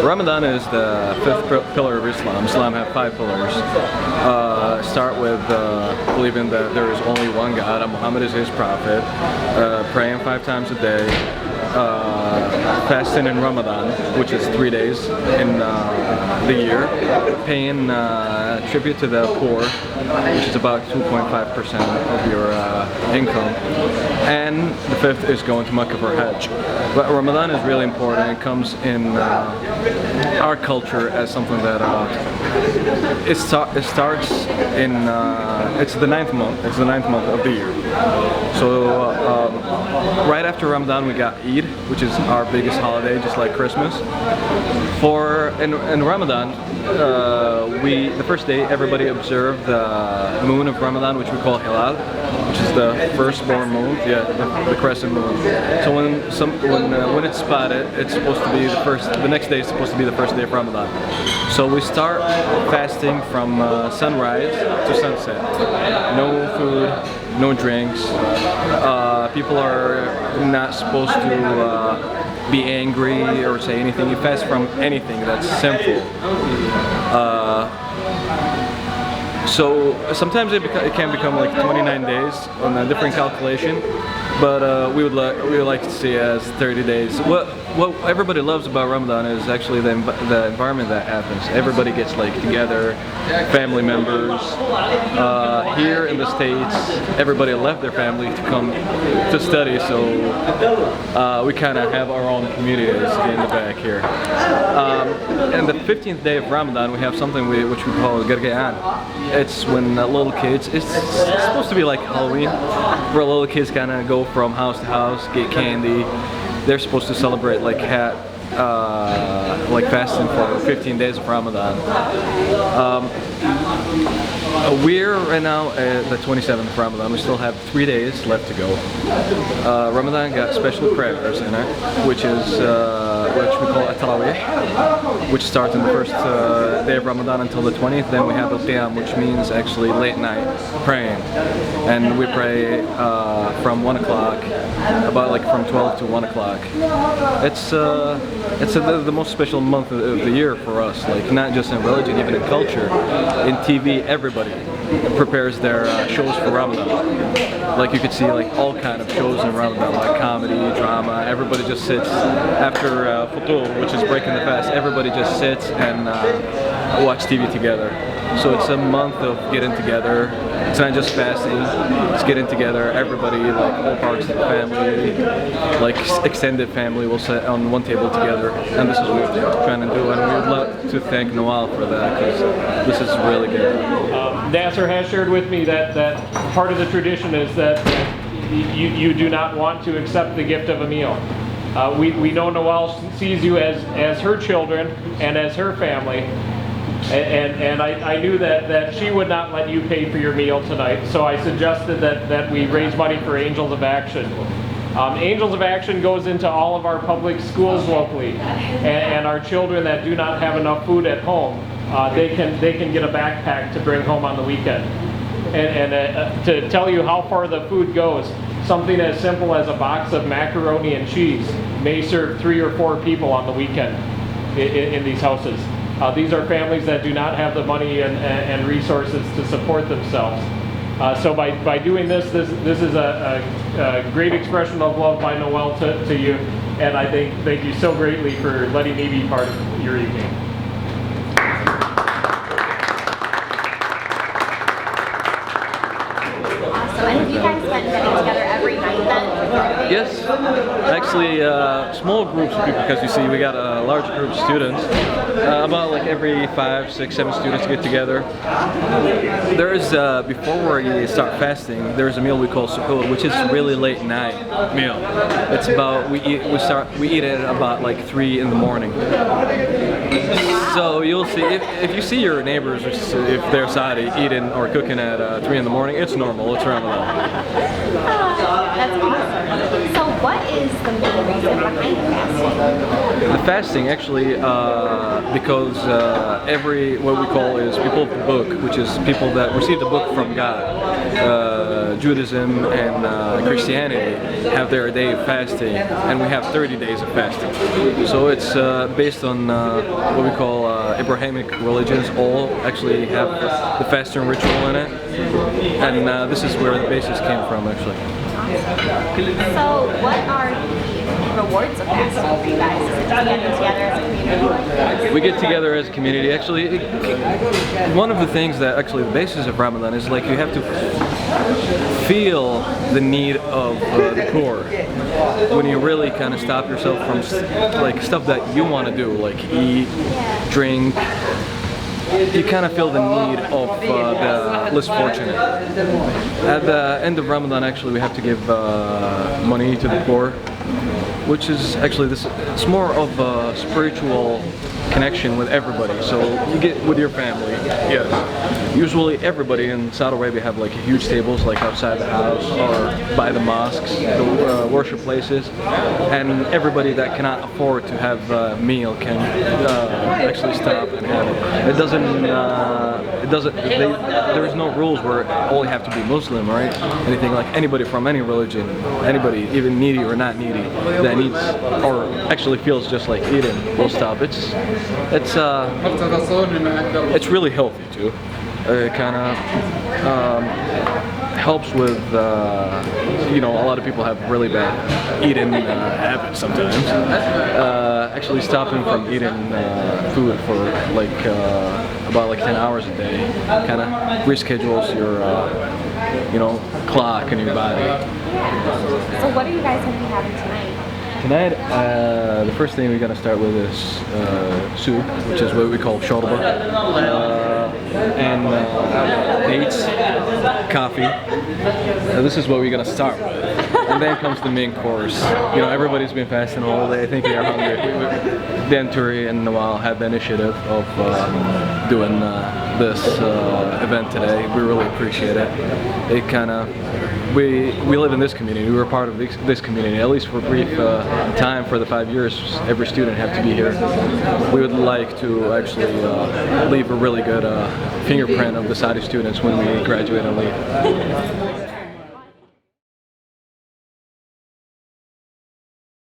Ramadan is the fifth pillar of Islam. Islam have 5 pillars. Start with believing that there is only one God, and Muhammad is his prophet, praying 5 times a day, fasting in Ramadan, which is 3 days in the year, paying tribute to the poor, which is about 2.5% of your income, and the 5th is going to Mecca for Hajj. But Ramadan is really important. It comes in our culture as something that it starts in it's the 9th month. It's the 9th month of the year. So right after Ramadan we got Eid, which is our biggest holiday, just like Christmas. In Ramadan, the first day everybody observed the moon of Ramadan, which we call Hilal, which is the firstborn moon, the crescent moon. So when it's spotted, it's supposed to be the next day is supposed to be the first day of Ramadan. So we start fasting from sunrise to sunset. No food, no drinks. People are not supposed to be angry or say anything. You fast from anything that's sinful. So sometimes it can become like 29 days on a different calculation, but we would like to see it as 30 days. What everybody loves about Ramadan is actually the environment that happens. Everybody gets like together, family members. Here in the States, everybody left their family to come to study, so we kind of have our own communities in the back here. And the 15th day of Ramadan, we have something which we call Garga'an. It's when little kids, it's supposed to be like Halloween, where little kids kind of go from house to house, get candy. They're supposed to celebrate like fasting for 15 days of Ramadan. We're right now at the 27th of Ramadan. We still have 3 days left to go. Ramadan got special prayers in it, which we call Tarawih, which starts on the first day of Ramadan until the 20th. Then we have Al-Qiyam, which means actually late night praying, and we pray from 1 o'clock, about like from 12 to 1 o'clock. It's the most special month of the year for us, like not just in religion, even in culture. In TV, everybody prepares their shows for Ramadan. Like you could see like all kind of shows in Ramadan, like comedy, drama. Everybody just sits after Futur, which is breaking the fast. Everybody just sits and watch TV together. So it's a month of getting together. It's not just fasting, it's getting together. Everybody, like all parts of the family, like extended family, will sit on one table together. And this is what we're trying to do. And we would love to thank Nawal for that, because this is really good. Nasser has shared with me that part of the tradition is that you do not want to accept the gift of a meal. We know Nawal sees you as her children and as her family. And I knew that she would not let you pay for your meal tonight, so I suggested that we raise money for Angels of Action. Angels of Action goes into all of our public schools locally, and our children that do not have enough food at home, they can get a backpack to bring home on the weekend. And to tell you how far the food goes, something as simple as a box of macaroni and cheese may serve 3 or 4 people on the weekend in these houses. These are families that do not have the money and resources to support themselves. So by doing this is a great expression of love by Nawal to you, and I thank you so greatly for letting me be part of your evening. And have you guys been getting together every night then? Yes, actually small groups, because you see we got a large group of students, about like every 5, 6, 7 students get together. There is, before we start fasting, there's a meal we call suhoor, which is really late night meal. It's about, we eat it about like 3 in the morning. So you'll see, if you see your neighbors, if they're Saudi, eating or cooking at 3 in the morning, it's normal, it's Ramadan. That's awesome. So what is the main reason behind fasting? The fasting actually, because what we call is people of the book, which is people that receive the book from God. Judaism and Christianity have their day of fasting, and we have 30 days of fasting. So it's based on what we call Abrahamic religions. All actually have the fasting ritual in it, and this is where the basis came from actually. So what are the rewards of fasting for you guys? Is it just getting together as a community? We get together as a community. Actually, one of the things that actually the basis of Ramadan is like you have to feel the need of the poor. When you really kind of stop yourself from like stuff that you want to do, like eat, drink, you kind of feel the need of the less fortunate. At the end of Ramadan, actually, we have to give money to the poor, which is actually it's more of a spiritual connection with everybody. So you get with your family, yes. Usually everybody in Saudi Arabia have like huge tables like outside the house or by the mosques, the worship places, and everybody that cannot afford to have a meal can actually stop and have it. There is no rules where all you have to be Muslim, right? Anything like anybody from any religion, anybody even needy or not needy that needs or actually feels just like eating will stop. It's really healthy too. It kind of helps with a lot of people have really bad eating habits sometimes. Actually stopping from eating food for like about like 10 hours a day kind of reschedules your clock in your body. So what are you guys going to be having tonight? Tonight, the first thing we're going to start with is soup, which is what we call shorba, and dates, coffee. This is what we're going to start with. And then comes the main course. Everybody's been fasting all day. I think they're hungry. Eatery and Nawal had the initiative of doing this event today. We really appreciate it. It kind of we live in this community. We were part of this community, at least for a brief time for the 5 years. Every student had to be here. We would like to actually leave a really good fingerprint of the Saudi students when we graduate and leave.